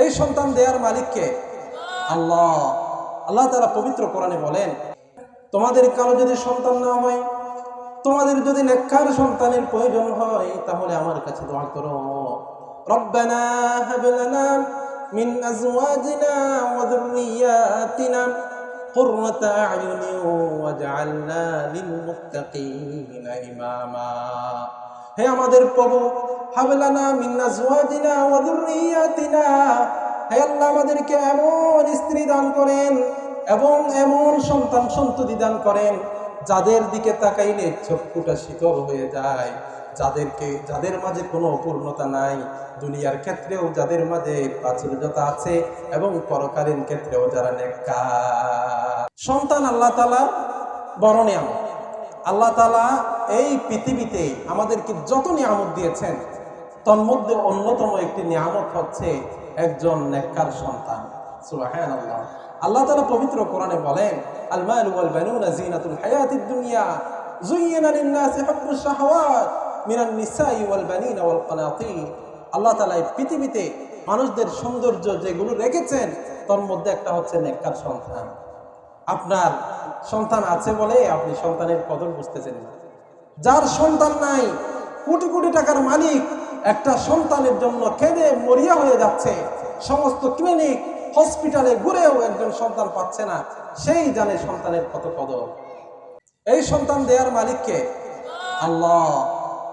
এই সন্তান দেওয়ার মালিককে আল্লাহ। আল্লাহ তাআলা পবিত্র কোরআনে বলেন, তোমাদের কারো যদি সন্তান না হয়, তোমাদের যদি নেককার সন্তানের প্রয়োজন হয়, তাহলে আমার কাছে দোয়া করো, রব্বানা হাব লানা মিন আজওয়াজিনা ওয়া যুররিয়াতিনা কুররাতা আ'য়ুনিন ওয়াজআলনা লিল মুত্তাকিনা ইমামা। হে আমাদের প্রভু, হাব লানা মিন আজওয়াজিনা ওয়া যুররিয়াতিনা, হে আল্লাহ আমাদেরকে এমন স্ত্রী দান করেন এবং এমন সন্তান সন্ততি দান করেন যাদের দিকে তাকাইলে চক্ষুটা শীতল হয়ে যায়, যাদের মাঝে কোনো অপূর্ণতা নাই, দুনিয়ার ক্ষেত্রেও যাদের মাঝে প্রাচুর্যতা আছে এবং পরকালীন ক্ষেত্রেও যারা নেককার। সন্তান আল্লাহ তাআলা বড় নিয়ামত। আল্লাহ তাআলা এই পৃথিবীতে আমাদেরকে যত নিয়ামত দিয়েছেন, তন্মধ্যে অন্যতম একটি নিয়ামত হচ্ছে একজন নেককার সন্তান। সুবহানাল্লাহ। আল্লাহ তাআলা পবিত্র কোরআনে বলেন, আল মালু ওয়াল বানুনা জিনাতুল হায়াতিদ দুনিয়া যুয়্যিনা লিন-নাসি হুব্বুশ শাহাওয়াত মিনান নিসাই ওয়াল বানিনা ওয়াল কানাতির। আল্লাহ তাআলা এই পৃথিবীতে মানুষদের সৌন্দর্য যেগুলো রেখেছেন, তার মধ্যে একটা হচ্ছে নেককার সন্তান। আপনার সন্তান আছে বলে আপনি সন্তানের কদর বুঝতেছেন না। যার সন্তান নাই, কোটি কোটি টাকার মালিক, একটা সন্তানের জন্য কেঁদে মরিয়া হয়ে যাচ্ছে, সমস্ত ক্লিনিক হসপিটালে ঘুরেও একজন সন্তান পাচ্ছে না, সেই জানে সন্তানের কত কদর। এই সন্তান দেওয়ার মালিককে আল্লাহ।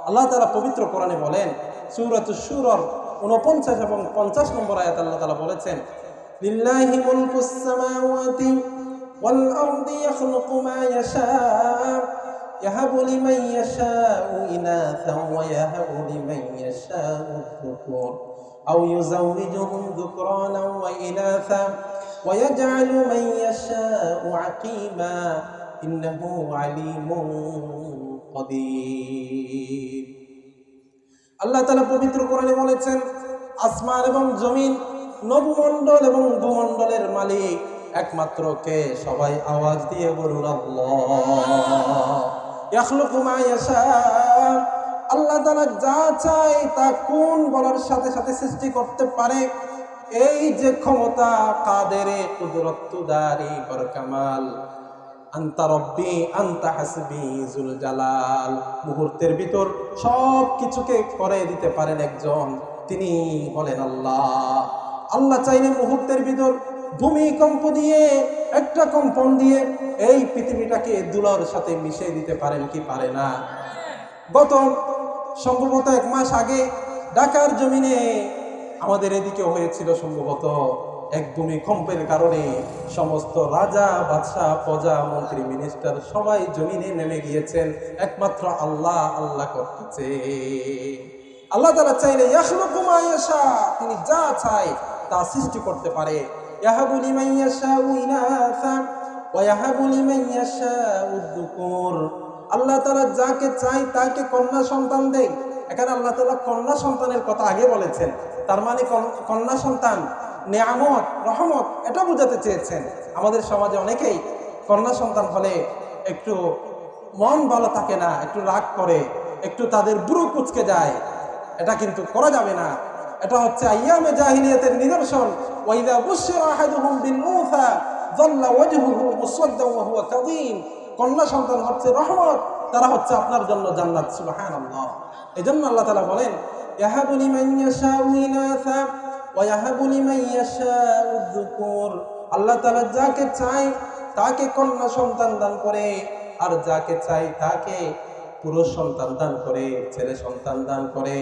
আল্লাহ তাআলা পবিত্র কোরআনে বলেন, সূরাতুশ শূরার 49 এবং 50 নম্বর আয়াতে আল্লাহ তাআলা বলেছেন, লিল্লাহি মুলকুস সামাওয়াতি ওয়াল আরদি ইয়াখলুকু মা ইয়াশা ইয়াহাবু লিমান ইয়াশাউ ইনাসান ওয়া ইয়াহাবু লিমান ইয়াশাউ যুকুর আও ইউযাওবিজুহুম যুকরানান ওয়া ইনাসান ওয়া ইয়াজআলু মান ইয়াশাউ আকীমা ইন্নাহু আলীমুন কাদির। আল্লাহ তাআলা পবিত্র কোরআনে বলেছেন, আসমান এবং জমিন, নবমণ্ডল এবং ভূমণ্ডলের মালিক একমাত্র কে? সবাই আওয়াজ দিয়ে বলুন আল্লাহ। ইয়াখলুকু মা ইয়াশা। আল্লাহ তাআলা যা চায় তা কোন বলার সাথে সাথে সৃষ্টি করতে পারে। এই যে ক্ষমতা, কাদেরে কুদরতুদারি বরকামাল, আনতা রব্বি আনতা হাসবি জুল জালাল। মুহূর্তের ভিতর সব কিছুকে করে দিতে পারেন একজন, তিনি বলেন আল্লাহ। আল্লাহ চাইলে মুহূর্তের ভিতর ভূমিকম্প দিয়ে, একটা কম্পন দিয়ে এই পৃথিবীটাকে দুলার সাথে মিশিয়ে দিতে পারেন কি পারে না? গত সম্ভবত 1 মাস আগে ঢাকার জমিনে আমাদের এদিকে হয়েছিল সম্ভবত এক ভূমিকম্পের কারণে সমস্ত রাজা, বাদশাহ, প্রজা, মন্ত্রী, মিনিস্টার সবাই জমিনে নেমে গিয়েছেন। একমাত্র আল্লাহ আল্লাহ করতেছে। আল্লাহ তাআলা চাইলে ইয়াখলুকু মা ইয়াশা, তিনি যা চায় তা সৃষ্টি করতে পারে। ইয়াহাবু লিমান ইয়াশাউ ইনাসা ওয়া ইয়াহাবু লিমান ইয়াশাউ যুকুর। আল্লাহ তাআলা যাকে চায় তাকে কন্যা সন্তান দেয়। এখানে আল্লাহ তাআলা কন্যা সন্তানের কথা আগে বলেছেন, তার মানে কন্যা সন্তান নিয়ামত, রহমত, এটা বোঝাতে চেয়েছেন। আমাদের সমাজে অনেকেই কন্যা সন্তান হলে একটু মন ভালো থাকে না, একটু রাগ করে, একটু তাদের বুড়ো কুচকে যায়। এটা কিন্তু করা যাবে না। এটা হচ্ছে আইয়ামে জাহিলিয়াতের নিদর্শন। ওয়াইদা বুশিরা আহাদুহুম বিল উনসা যাল্লা ওয়াজহুহু মুসওয়াদ্দান ওয়া হুয়া কাযীম। কন্যা সন্তান হচ্ছে রহমত, তারা হচ্ছে আপনার জন্য জান্নাত। সুবহানাল্লাহ। এজন্য আল্লাহ তাআলা বলেন, ইয়াহাবু লিমান ইয়াশাউ ইনাসা ওয়া ইয়াহাবু লিমান ইয়াশাউ যুকুর। আল্লাহ তাআলা যাকে চায় তাকে কন্যা সন্তান দান করে, আর যাকে চায় তাকে পুরুষ সন্তান দান করে, ছেলে সন্তান দান করে।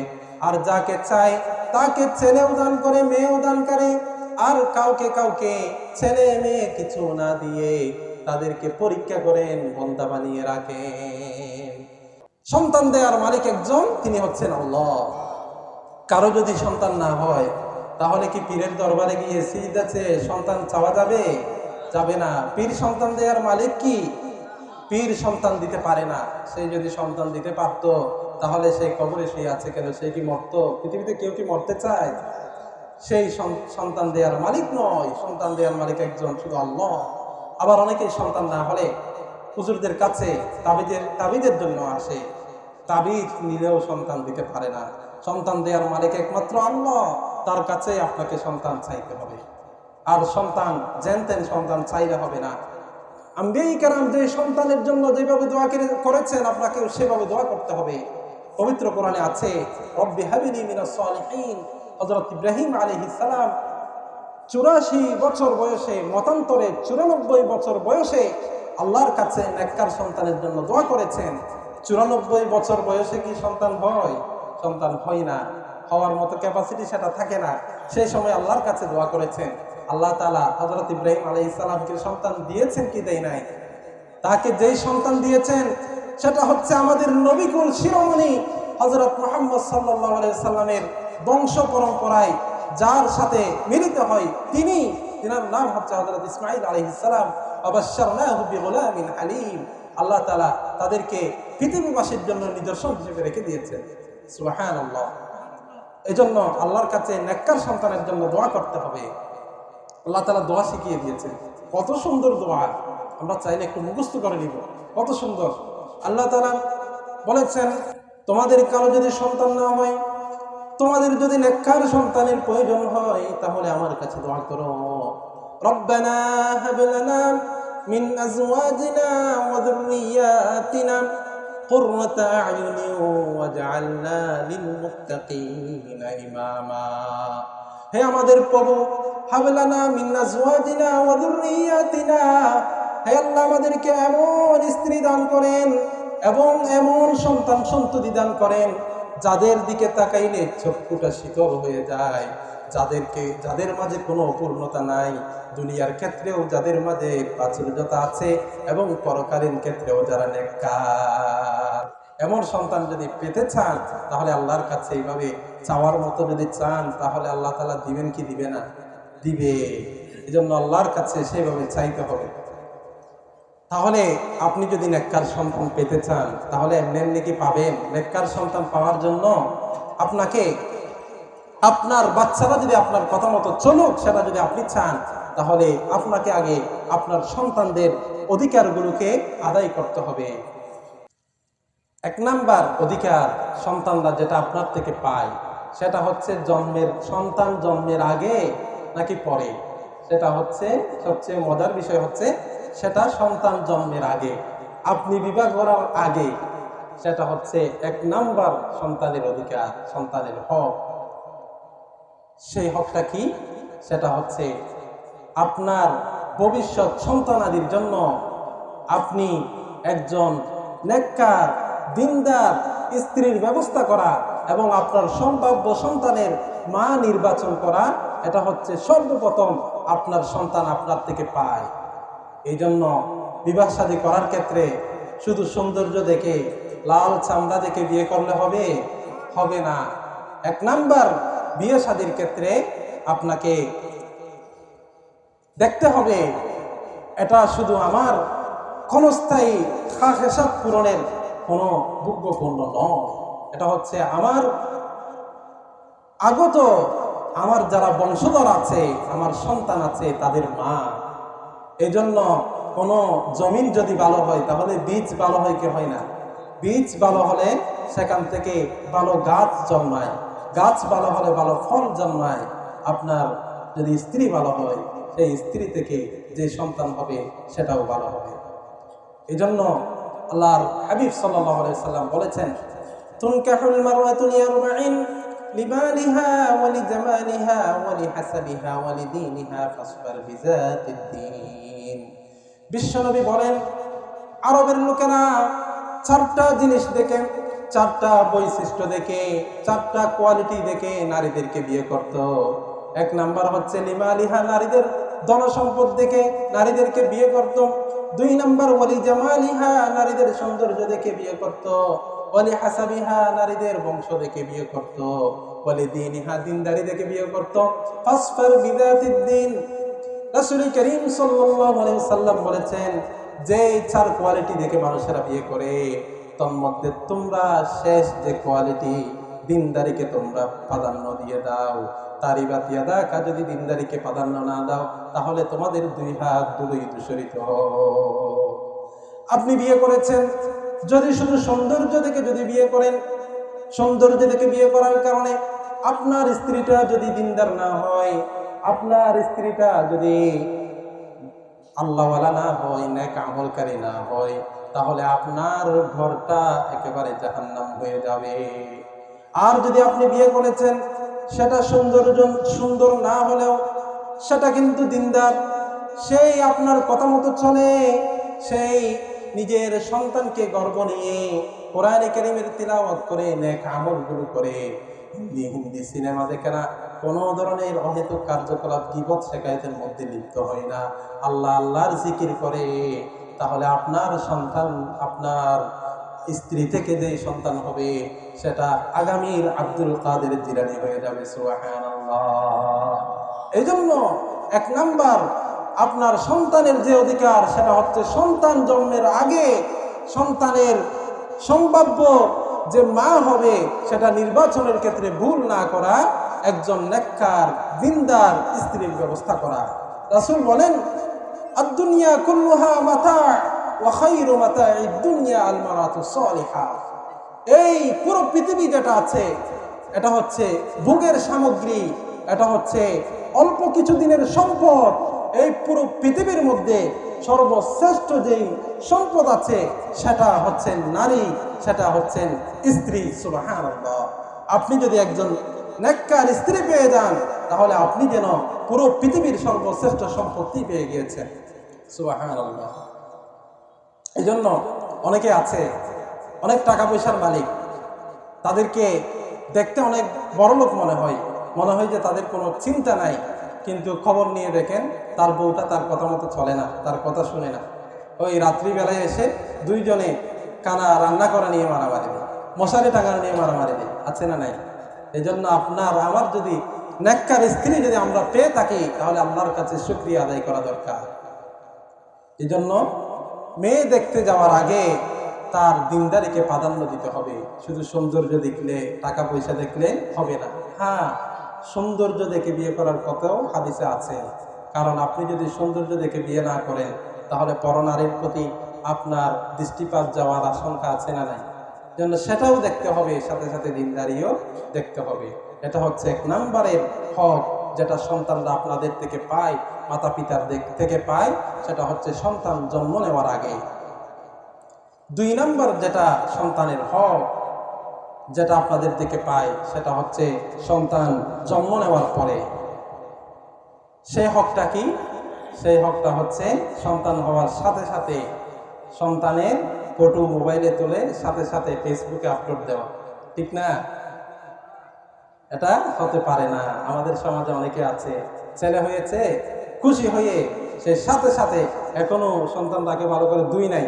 আর যাকে চায় তাকে ছেলেও দান করে, মেয়েও দান করে। আর কাউকে কাউকে ছেলে মেয়ে কিছু না দিয়ে তাদেরকে পরীক্ষা করেন, বন্দা বানিয়ে রাখেন। সন্তান দেওয়ার মালিক একজন, তিনি হচ্ছেন আল্লাহ। কারো যদি সন্তান না হয়, তাহলে কি পীরের দরবারে গিয়ে সিজদা চেয়ে সন্তান চাওয়া যাবে? যাবে না। পীর সন্তান দেওয়ার মালিক কি? পীর সন্তান দিতে পারে না। সে যদি সন্তান দিতে পারতো, তাহলে সেই কবরে সে আছে কেন? সে কি মরতো? পৃথিবীতে কেউ কি মরতে চায়? সেই সন্তান দেওয়ার মালিক নয়, সন্তান দেওয়ার মালিক একজন, শুধু আল্লাহ। আবার অনেকেই সন্তান না হলে হুজুরদের কাছে তাবিজের জন্য আসে, তাবিজ নিলেও সন্তান দিতে পারে না। সন্তান দেওয়ার মালিক একমাত্র আল্লাহ। তার কাছে আপনাকে সন্তান চাইতে হবে। আর সন্তান যেনতেন সন্তান চাইলে হবে না। আম্বিয়া কেরাম যে সন্তানের জন্য যেভাবে দোয়া করেছেন, আপনাকেও সেভাবে দোয়া করতে হবে। পবিত্র কোরআনে আছে, রব্বি হাবিলি মিনাস সালিহিন। হযরত ইব্রাহিম আলাইহিস সালাম 84 বছর বয়সে, মতান্তরে 94 বছর বয়সে আল্লাহর কাছে নেককার সন্তানের জন্য দোয়া করেছেন। 94 বছর বয়সে কি সন্তান হয়? সন্তান হয় না, হওয়ার মতো ক্যাপাসিটি সেটা থাকে না। সেই সময় আল্লাহর কাছে দোয়া করেছেন। আল্লাহ তাআলা হযরত ইব্রাহিম আলাইহিস সালামকে সন্তান দিয়েছেন কি দেয় নাই? তাকে যেই সন্তান দিয়েছেন সেটা হচ্ছে আমাদের নবিকুল শিরোমণি হযরত মুহাম্মদ সাল্লাল্লাহু আলাইহি সাল্লামের বংশ পরম্পরায় যার সাথে মিলিত হয় তিনার নাম হচ্ছে হযরত ইসমাঈল আলাইহিস সালাম। ওয়াবাশশারনাহু বিগুলামিন হালিম। আল্লাহ তাআলা তাদেরকে পৃথিবীবাসীর জন্য নিদর্শন হিসেবে রেখে দিয়েছেন। সুবহানাল্লাহ। এজন্য আল্লাহর কাছে নেককার সন্তানের জন্য দোয়া করতে হবে। আল্লাহ তাআলা দোয়া শিখিয়ে দিয়েছেন, কত সুন্দর দোয়া, আমরা চাইলে একটু মুখস্থ করে নিব, কত সুন্দর। আল্লাহ তাআলা বলেছেন, তোমাদের কারো যদি সন্তান না হয়, তোমাদের যদি নেককার সন্তানের প্রয়োজন হয়, তাহলে আমার কাছে দোয়া করো। রব্বানা হাব লানা মিন আজওয়াজিনা ওয়া যুররিয়াতিনা কুররাতা আ'য়ুনিন ওয়াজআলনা লিল মুত্তাকিনা ইমামা। হে আমাদের প্রভু, হাব লানা মিন আজওয়াজিনা ওয়া যুররিয়াতিনা, হে আল্লাহ আমাদেরকে এমন স্ত্রী দান করেন এবং এমন সন্তান সন্ততি দান করেন যাদের দিকে তাকাইলে চক্ষুটা শীতল হয়ে যায়, যাদের মাঝে কোনো অপূর্ণতা নাই, দুনিয়ার ক্ষেত্রেও যাদের মাঝে প্রাচুর্যতা আছে এবং পরকালীন ক্ষেত্রেও যারা নেককার। এমন সন্তান যদি পেতে চান তাহলে আল্লাহর কাছে এইভাবে চাওয়ার মতো যদি চান, তাহলে আল্লাহ তাআলা দিবেন কি দিবে না? দিবে। এজন্য আল্লাহর কাছে সেইভাবে চাইতে হবে। তাহলে আপনি যদি নেককার সন্তান পেতে চান তাহলে এমনি কি পাবেন? নেককার সন্তান পাওয়ার জন্য আপনাকে, আপনার বাচ্চারা যদি আপনার কথা মতো চলুক, সেটা যদি আপনি চান, তাহলে আপনাকে আগে আপনার সন্তানদের অধিকারগুলোকে আদায় করতে হবে। 1 নাম্বার অধিকার সন্তানরা যেটা আপনার থেকে পায় সেটা হচ্ছে সন্তান জন্মের আগে নাকি পরে, সেটা হচ্ছে সবচেয়ে মজার বিষয় হচ্ছে সেটা সন্তান জন্মের আগে, আপনি বিবাহ করার আগে, সেটা হচ্ছে 1 নাম্বার সন্তানের অধিকার, সন্তানের হক। সেই হকটা কি? সেটা হচ্ছে আপনার ভবিষ্যৎ সন্তানাদির জন্য আপনি একজন নেককার দিনদার স্ত্রীর ব্যবস্থা করা এবং আপনার সম্ভাব্য সন্তানের মা নির্বাচন করা, এটা হচ্ছে সর্বপ্রথম আপনার সন্তান আপনার থেকে পায়। এই জন্য বিবাহ শাদী করার ক্ষেত্রে শুধু সৌন্দর্য দেখে, লাল চামড়া দেখে বিয়ে করলে হবে না। 1 নাম্বার বিয়ে শাদীর ক্ষেত্রে আপনাকে দেখতে হবে এটা শুধু আমার ক্ষণস্থায়ী খাহেসাত পূরণের কোনো যোগ্যপূর্ণ নয়, এটা হচ্ছে আমার আগত, আমার যারা বংশধর আছে, আমার সন্তান আছে, তাদের মা। এই জন্য কোনো জমিন যদি ভালো হয় তাহলে বীজ ভালো হয় কি হয় না? বীজ ভালো হলে সেখান থেকে ভালো গাছ জন্মায়, গাছ ভালো হলে ভালো ফল জন্মায়। আপনার যদি স্ত্রী ভালো হয়, সেই স্ত্রী থেকে যে সন্তান হবে সেটাও ভালো হবে। এই জন্য আল্লাহর হাবিব সাল্লাল্লাহু আলাইহি সাল্লাম বলেছেন, তুনকাহুল মারওয়াতু লিআরবাইন লিমালিহা ওয়া লিজামালিহা ওয়া লিহাসাবিহা ওয়া লিদীনিহা ফাসবার বিযাতিদ দ্বীন। বিশ্বনবী বলেন, আরবের লোকেরা 4টা জিনিস দেখে, 4টা বৈশিষ্ট্য দেখে, 4টা কোয়ালিটি দেখে নারীদেরকে বিয়ে করত। 1 নাম্বার হচ্ছে লিমালিহা, নারীদের ধনসম্পদ দেখে নারীদেরকে বিয়ে করত। 2 নাম্বার ওয়ালি জামালিহা, নারীদের সৌন্দর্য দেখে বিয়ে করত। ওয়ালি হাসাবিহা, নারীদের বংশ দেখে বিয়ে করত। ওয়ালি দীনিহা, দিনদারি দেখে বিয়ে করত। ফাসফার বিযাতিদ দ্বীন। রাসূল করিম সাল্লাল্লাহু আলাইহি সাল্লাম বলেছেন, যে 4 কোয়ালিটি দেখে মানুষেরা বিয়ে করে, তন্মধ্যে তোমরা শেষ যে কোয়ালিটি দিনদারিকে তোমরা প্রাধান্য দিয়ে দাও, তারিবাতিয়াদাকা, যদি দিনদারিকে প্রাধান্য না দাও তাহলে তোমাদের 2 হাত দুটোই দূষিত। আপনি বিয়ে করেছেন, যদি শুধু সৌন্দর্য দেখে যদি বিয়ে করেন, সৌন্দর্য দেখে বিয়ে করার কারণে আপনার স্ত্রীটা যদি দিনদার না হয়, আপনার স্ত্রীটা যদি আল্লাহওয়ালা না হয়, নেক আমলকারী না হয়, তাহলে আপনার ঘরটা একেবারে জাহান্নাম হয়ে যাবে। আর যদি আপনি বিয়ে করেছেন, সেটা সুন্দর না হলেও সেটা কিন্তু দিনদার, সেই আপনার কথা মতো চলে, সেই নিজের সন্তানকে গর্ব নিয়ে কোরআনে কারীমের তিলাওয়াত করে নেক আমলগুলো করে, হিন্দি সিনেমা দেখে না, কোনো ধরনের অহেতুক কার্যকলাপ গীবত শিকায়েতের মধ্যে লিপ্ত হয় না, আল্লাহর জিকির করে, তাহলে আপনার সন্তান, আপনার স্ত্রী থেকে যে সন্তান হবে, সেটা আগামীর আব্দুল কাদের জিলানী হয়ে যাবে। সুবহানাল্লাহ। এই জন্য 1 নাম্বার আপনার সন্তানের যে অধিকার, সেটা হচ্ছে সন্তান জন্মের আগে সন্তানের সম্ভাব্য যে মা হবে, সেটা নির্বাচনের ক্ষেত্রে ভুল না করা, একজন নেককার দিনদার স্ত্রীর ব্যবস্থা করা। রাসূল বলেন, আদ-দুনিয়া কুল্লুহা মাতা ওয়া খায়রু মাতা'id দুনিয়া আল মারাতুস সালিহা। এই পুরো পৃথিবী যেটা আছে, এটা হচ্ছে ভোগের সামগ্রী, এটা হচ্ছে অল্প কিছু দিনের সম্পদ। এই পুরো পৃথিবীর মধ্যে সর্বশ্রেষ্ঠ যেই সম্পদ আছে, সেটা হচ্ছেন নারী, সেটা হচ্ছেন স্ত্রী। সুবহানাল্লাহ। আপনি যদি একজন নেককার স্ত্রী পেয়ে যান, তাহলে আপনি যেন পুরো পৃথিবীর সর্বশ্রেষ্ঠ সম্পত্তি পেয়ে গিয়েছেন। সুবহানাল্লাহ। এই জন্য অনেকে আছে, অনেক টাকা পয়সার মালিক, তাদেরকে দেখতে অনেক বড় লোক মনে হয় যে তাদের কোনো চিন্তা নাই, কিন্তু খবর নিয়ে দেখেন তার বউটা তার কথা মতো চলে না, তার কথা শুনে না। ওই রাত্রিবেলায় এসে দুইজনে কানা রান্না করা নিয়ে মারামারি দেয়, মশারি টাঙানো নিয়ে মারামারি দেয়, আছে না নাই? এই জন্য আপনার আমার যদি নেককার স্ত্রী যদি আমরা পেয়ে থাকি, তাহলে আল্লাহর কাছে শুকরিয়া আদায় করা দরকার। এই জন্য মেয়ে দেখতে যাওয়ার আগে তার দিনদারিকে প্রাধান্য দিতে হবে। শুধু সৌন্দর্য দেখলে, টাকা পয়সা দেখলে হবে না। হ্যাঁ, সৌন্দর্য দেখে বিয়ে করার কথাও হাদিসে আছে, কারণ আপনি যদি সৌন্দর্য দেখে বিয়ে না করেন, তাহলে পরনারীর প্রতি আপনার দৃষ্টিপাত যাওয়ার আশঙ্কা আছে না নাই? জন্য সেটাও দেখতে হবে, সাথে সাথে দিনদারিও দেখতে হবে। এটা হচ্ছে 1 নাম্বারের হক, যেটা সন্তানরা আপনাদের থেকে পায়, মাতা পিতার থেকে পায়, সেটা হচ্ছে সন্তান জন্ম নেওয়ার আগে। 2 নাম্বার যেটা সন্তানের হক, যেটা আপনাদের থেকে পায়, সেটা হচ্ছে সন্তান জন্ম নেওয়ার পরে। সেই হকটা কি? সেই হকটা হচ্ছে সন্তান হওয়ার সাথে সাথে সন্তানের ফটো মোবাইলে তুলে সাথে সাথে ফেসবুকে আপলোড দেওয়া, ঠিক না? এটা হতে পারে না। আমাদের সমাজে অনেকে আছে, ছেলে হয়েছে, খুশি হয়ে সে সাথে সাথে, এখনো সন্তানটাকে ভালো করে দুই নাই,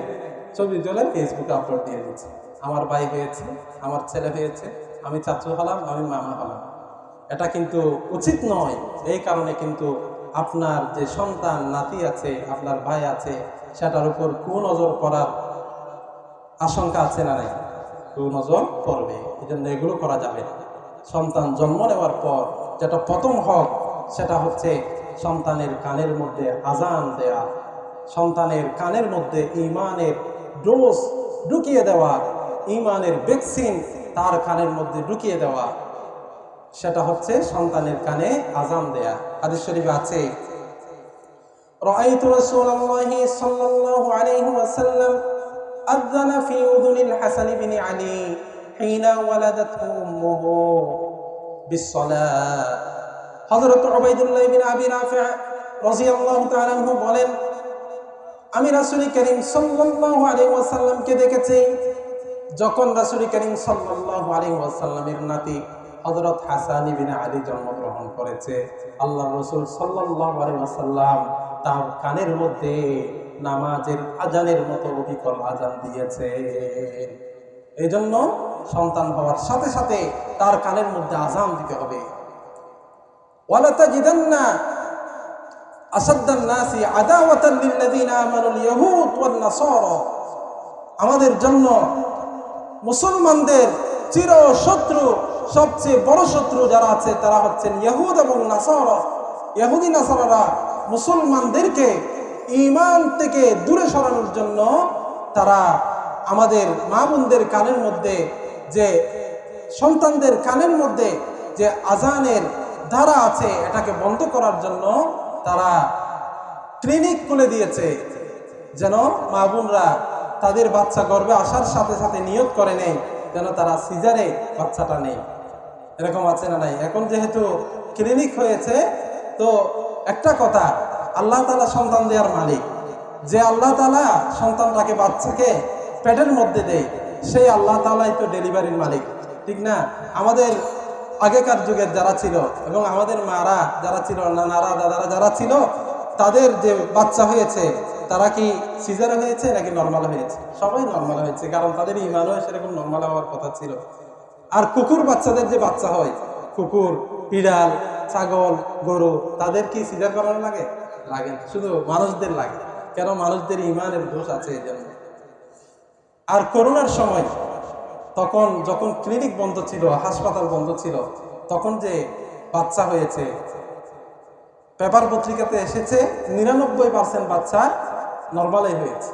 ছবি তুলে ফেসবুকে আপলোড দিয়ে দিচ্ছে, আমার ভাই হয়েছে, আমার ছেলে হয়েছে, আমি চাচু হলাম, আমি মামা হলাম। এটা কিন্তু উচিত নয়। এই কারণে কিন্তু আপনার যে সন্তান নাতি আছে, আপনার ভাই আছে, সেটার উপর কুনজর পড়ার আশঙ্কা আছে না নাই? কুনজর পড়বে। এই জন্য এগুলো করা যাবে না। সন্তান জন্ম নেওয়ার পর যেটা প্রথম হক, সেটা হচ্ছে সন্তানের কানের মধ্যে আজান দেয়া, সন্তানের কানের মধ্যে ঈমানের ডোজ ঢুকিয়ে দেওয়া, ঈমানের ভ্যাকসিন তার কানের মধ্যে ঢুকিয়ে দেওয়া, সেটা হচ্ছে সন্তানের কানে আজান দেয়া। হাদিস শরীফে আছে, রাআইতু রাসূলুল্লাহি সাল্লাল্লাহু আলাইহি ওয়াসাল্লাম আযানা ফি উযুনিল হাসান ইবনে আলী হিনা ওয়ালাদাতহু উম্মুহু বিসসালাহ। হযরত উবাইদুল্লাহ ইবনে আবি রাফি রাদিয়াল্লাহু তাআলা আনহু বলেন, আমি রাসূল করিম সাল্লাল্লাহু আলাইহি ওয়াসাল্লামকে দেখেছি, যখন রাসূল করিম সাল্লাল্লাহু আলাইহি ওয়াসাল্লামের নাতি হযরত হাসান ইবনে আলী জন্মগ্রহণ করেছে। আল্লাহর রাসূল সাল্লাল্লাহু আলাইহি ওয়াসাল্লাম তার কানের মধ্যে নামাজের আজানের মতো অবিকল আজান দিয়েছে। এই জন্য সন্তান হওয়ার সাথে সাথে তার কানের মধ্যে আজান দিতে হবে। ওয়ালা তাজিদান্না আসাদ্দান নাসি আদাওয়াতান লিল্লাযিনা আমানুল ইয়াহুদ ওয়ান নাসারা। আমাদের জন্য মুসলমানদের চির শত্রু, সবচেয়ে বড় শত্রু যারা আছে, তারা হচ্ছেন ইহুদ এবং নাসারা। ইহুদি নাসারারা মুসলমানদেরকে ঈমান থেকে দূরে সরানোর জন্য তারা আমাদের মা বোনদের কানের মধ্যে, যে সন্তানদের কানের মধ্যে যে আজানের ধারা আছে এটাকে বন্ধ করার জন্য তারা ক্লিনিক খুলে দিয়েছে, যেন মা বোনরা তাদের বাচ্চা গর্ভে আসার সাথে সাথে নিয়ত করে নেই যেন তারা সিজারে বাচ্চাটা নেই। এরকম আছে না নাই? এখন যেহেতু ক্লিনিক হয়েছে, তো একটা কথা, আল্লাহ তাআলা সন্তান দেওয়ার মালিক। যে আল্লাহ তাআলা সন্তানটাকে বাচ্চাকে পেটের মধ্যে দেয়, সেই আল্লাহ তাআলাই তো ডেলিভারির মালিক, ঠিক না? আমাদের আগেকার যুগের যারা ছিল এবং আমাদের মারা যারা ছিল, নানারা দাদারা যারা ছিল, তাদের যে বাচ্চা হয়েছে তারা কি সিজারে হয়েছে নাকি নর্মাল হয়েছে? সবাই নর্মাল হয়েছে, কারণ তাদের ইমানও সেরকম নর্মাল হওয়ার কথা ছিল। আর কুকুর বাচ্চাদের যে বাচ্চা হয়, কুকুর, বিড়াল, ছাগল, গরু, তাদের কি সিজার করানো লাগে? লাগে না, শুধু মানুষদের লাগে। কেন? মানুষদের ইমানের দোষ আছে এই জন্য। আর করোনার সময় তখন যখন ক্লিনিক বন্ধ ছিল, হাসপাতাল বন্ধ ছিল, তখন যে বাচ্চা হয়েছে, পেপার পত্রিকাতে এসেছে 99% বাচ্চা নর্মালই হয়েছে।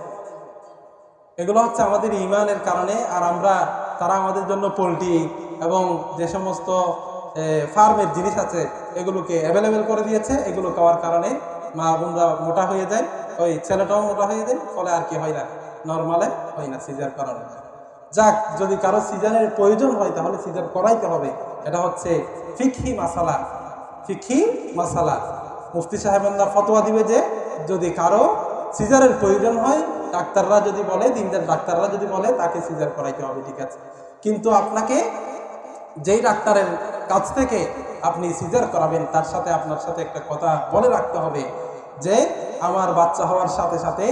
এগুলো হচ্ছে আমাদের ইমানের কারণে। আর তারা আমাদের জন্য পোলট্রি এবং যে সমস্ত ফার্মের জিনিস আছে এগুলোকে অ্যাভেলেবেল করে দিয়েছে। এগুলো খাওয়ার কারণে মা বোনরা মোটা হয়ে যায়, ওই ছেলেটাও মোটা হয়ে যায়, ফলে আর কি হয় না, নর্মালে হয় না, সিজার করানো। যাক, যদি কারো সিজারের প্রয়োজন হয় তাহলে সিজার করাইতে হবে। এটা হচ্ছে ফিকহি মাসালা। ফিকহি মাসালা, মুফতি সাহেবানরা ফতোয়া দিবে যে যদি কারো সিজারের প্রয়োজন হয়, ডাক্তাররা যদি বলে, দিনদার ডাক্তাররা যদি বলে, তাকে সিজার করাইতে হবে, ঠিক আছে। কিন্তু আপনাকে যেই ডাক্তারের কাছ থেকে আপনি সিজার করাবেন, তার সাথে আপনার সাথে একটা কথা বলে রাখতে হবে যে আমার বাচ্চা হওয়ার সাথে সাথে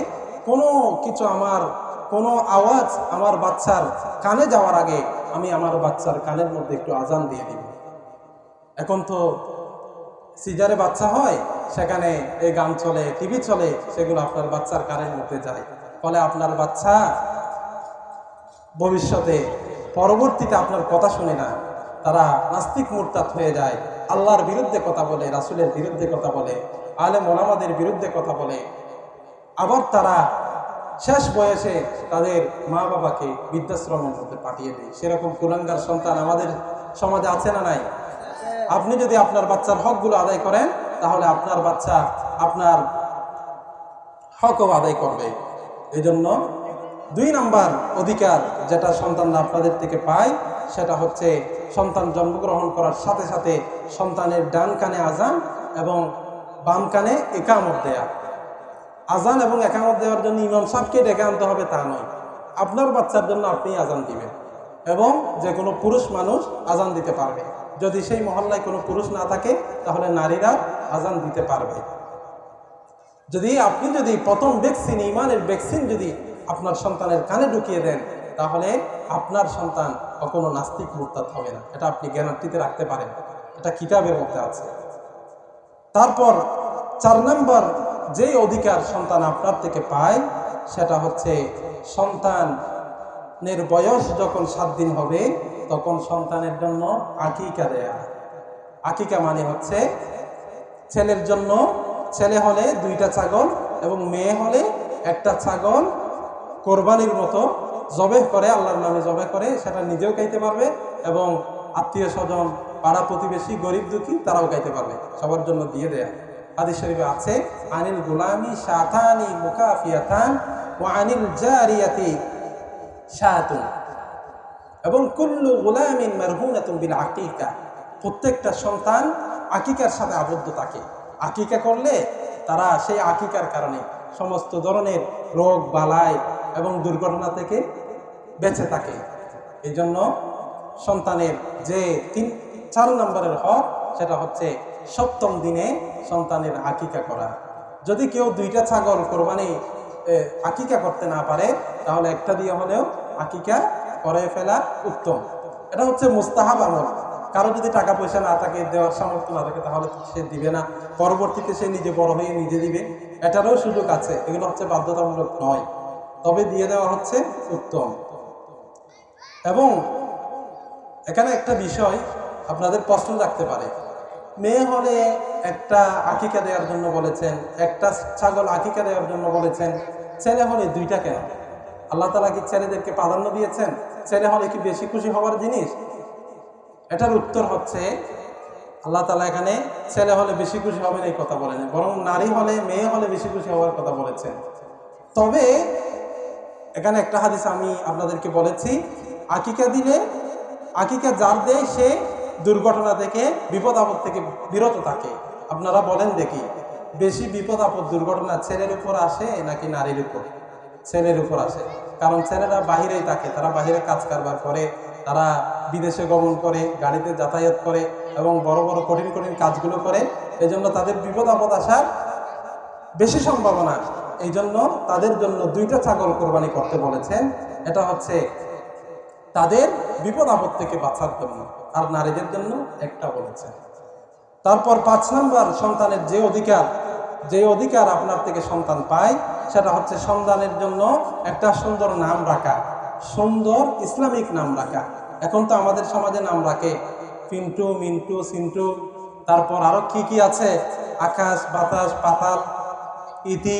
কোনো আওয়াজ আমার বাচ্চার কানে যাওয়ার আগে আমি আমার বাচ্চার কানের মধ্যে একটু আজান দিয়ে দিব। এখন তো সিজারে বাচ্চা হয়, সেখানে এই গান চলে, টিভি চলে, সেগুলো আপনার বাচ্চার কানের মধ্যে যায়। ফলে আপনার বাচ্চা ভবিষ্যতে পরবর্তীতে আপনার কথা শুনে না, তারা নাস্তিক মুরতাদ হয়ে যায়, আল্লাহর বিরুদ্ধে কথা বলে, রাসূলের বিরুদ্ধে কথা বলে, আলেম ওলামাদের বিরুদ্ধে কথা বলে। আবার তারা শেষ বয়সে তাদের মা বাবাকে বৃদ্ধাশ্রমের মধ্যে পাঠিয়ে দেয়। সেরকম কুলাঙ্গার সন্তান আমাদের সমাজে আছে না নাই? আপনি যদি আপনার বাচ্চার হকগুলো আদায় করেন, তাহলে আপনার বাচ্চা আপনার হকও আদায় করবে। এই জন্য 2 নাম্বার অধিকার যেটা সন্তানরা আপনাদের থেকে পায়, সেটা হচ্ছে সন্তান জন্মগ্রহণ করার সাথে সাথে সন্তানের ডান কানে আজান এবং বাম কানে ইকামত দেয়া। আজান এবং একামত দেওয়ার জন্য ইমাম সাহেবকে ডেকে আনতে হবে তা নয়, আপনার বাচ্চার জন্য আপনি আজান দিবেন। এবং যে কোনো পুরুষ মানুষ আজান দিতে পারবে। যদি সেই মহল্লায় কোনো পুরুষ না থাকে, তাহলে নারীরা আজান দিতে পারবে। আপনি প্রথম ভ্যাকসিন, ইমানের ভ্যাকসিন যদি আপনার সন্তানের কানে ঢুকিয়ে দেন, তাহলে আপনার সন্তান কখনো নাস্তিক মুরতাদ হবে না। এটা আপনি গ্যারান্টিতে রাখতে পারেন, এটা কিতাবের মধ্যে আছে। তারপর 4 নাম্বার যে অধিকার সন্তান আপনার থেকে পায়, সেটা হচ্ছে সন্তানের বয়স যখন 7 দিন হবে, তখন সন্তানের জন্য আকিকা দেয়া। আকিকা মানে হচ্ছে ছেলের জন্য, ছেলে হলে 2টা ছাগল এবং মেয়ে হলে 1টা ছাগল কোরবানির মতো জবেহ করে, আল্লাহর নামে জবেহ করে, সেটা নিজেও খাইতে পারবে এবং আত্মীয় স্বজন, পাড়া প্রতিবেশী, গরিব দুঃখী তারাও খাইতে পারবে, সবার জন্য দিয়ে দেয়া। হাদিস শরীফে আছে, আনিল গুলামি শাতানি মুকাফিয়াতান ওয়া আনিল জারিয়াতি শাতুন, এবং কুল্লু গুলামিন মারহুনাতুন বিল আকিকা। প্রত্যেকটা সন্তান আকিকার সাথে আবদ্ধ থাকে। আকিকা করলে তারা সেই আকিকার কারণে সমস্ত ধরনের রোগ বালাই এবং দুর্ঘটনা থেকে বেঁচে থাকে। এই জন্য সন্তানের যে 4 নম্বরের হক, সেটা হচ্ছে 7ম দিনে সন্তানের আকিকা করা। যদি কেউ 2টা ছাগল কোরবানি আকিকা করতে না পারে, তাহলে একটা দিয়ে হলেও আকিকা করে ফেলা উত্তম। এটা হচ্ছে মুস্তাহাব আমল। কারো যদি টাকা পয়সা না থাকে, দেওয়ার সামর্থ্য না থাকে, তাহলে সে দিবে না, পরবর্তীতে সে নিজে বড় হয়ে নিজে দিবে, এটারও সুযোগ আছে। এগুলো হচ্ছে বাধ্যতামূলক নয়, তবে দিয়ে দেওয়া হচ্ছে উত্তম। এবং এখানে একটা বিষয় আপনাদের প্রশ্ন রাখতে পারে, মেয়ে হলে একটা আকিকা দেওয়ার জন্য বলেছেন, একটা ছাগল আকিকা দেওয়ার জন্য বলেছেন, ছেলে হলে 2টা কেন? আল্লাহ তাআলা কি ছেলেদেরকে প্রাধান্য দিয়েছেন? ছেলে হলে কি বেশি খুশি হওয়ার জিনিস? এটার উত্তর হচ্ছে, আল্লাহ তাআলা এখানে ছেলে হলে বেশি খুশি হবেন এই কথা বলেন, বরং নারী হলে মেয়ে হলে বেশি খুশি হওয়ার কথা বলেছেন। তবে এখানে একটা হাদিস আমি আপনাদেরকে বলেছি, আকিকা দিলে, আকিকা যার দেয় সে দুর্ঘটনা থেকে, বিপদ আপদ থেকে বিরত থাকে। আপনারা বলেন দেখি, বেশি বিপদ আপদ দুর্ঘটনা ছেলের উপর আসে নাকি নারীর উপর? ছেলের উপর আসে। কারণ ছেলেরা বাহিরেই থাকে, তারা বাহিরে কাজ কারবার করে, তারা বিদেশে গমন করে, গাড়িতে যাতায়াত করে এবং বড় বড় কঠিন কঠিন কাজগুলো করে। এই জন্য তাদের বিপদ আপদ আসার বেশি সম্ভাবনা। এই জন্য তাদের জন্য 2টা ছাগল কোরবানি করতে বলেছেন। এটা হচ্ছে তাদের বিপদ আপদ থেকে বাঁচার জন্য, আর নারীদের জন্য একটা বলেছেন। তারপর 5 নম্বর, সন্তানের যে অধিকার আপনার থেকে সন্তান পায় সেটা হচ্ছে সন্তানের জন্য একটা সুন্দর নাম রাখা, সুন্দর ইসলামিক নাম রাখা। এখন তো আমাদের সমাজে নাম রাখে পিন্টু, মিন্টু, সিন্টু, তারপর আরো কি কি আছে, আকাশ, বাতাস, পাতাল, ইতি,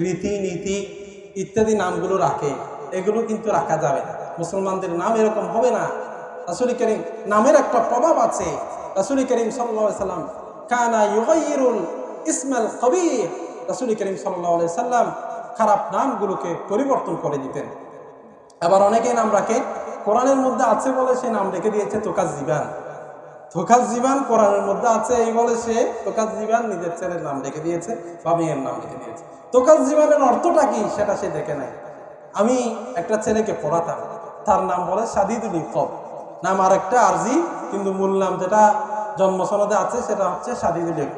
রীতি, নীতি ইত্যাদি নামগুলো রাখে। এগুলো কিন্তু রাখা যাবে না, মুসলমানদের নাম এরকম হবে না। রাসূল করিম নামের একটা প্রভাব আছে। রাসূল করিম সাল্লাল্লাহু আলাইহি সাল্লাম কানা ইউগাইয়িরুল ইসমাল কবীহ, রাসূল করিম সাল্লাল্লাহু আলাইহি সাল্লাম খারাপ নামগুলোকে পরিবর্তন করে দিতেন। আবার অনেকেই নাম রাখে, কোরআনের মধ্যে আছে বলে সে নাম রেখে দিয়েছে তোকাজ্জিবান। তোকাজ্জিবান কোরআনের মধ্যে আছে এই বলে সে তোকাজ্জিবান নিজের ছেলের নাম রেখে দিয়েছে বা মেয়ের নাম রেখে দিয়েছে। তোকাজ্জিবানের অর্থটা কি সেটা সে দেখে নাই। আমি একটা ছেলেকে পড়াতাম, তার নাম বলে সাদিদুল ইকব, নাম আর একটা আরজি, কিন্তু মূল নাম যেটা জন্ম সনদে আছে সেটা হচ্ছে সাদিদুল ইকব।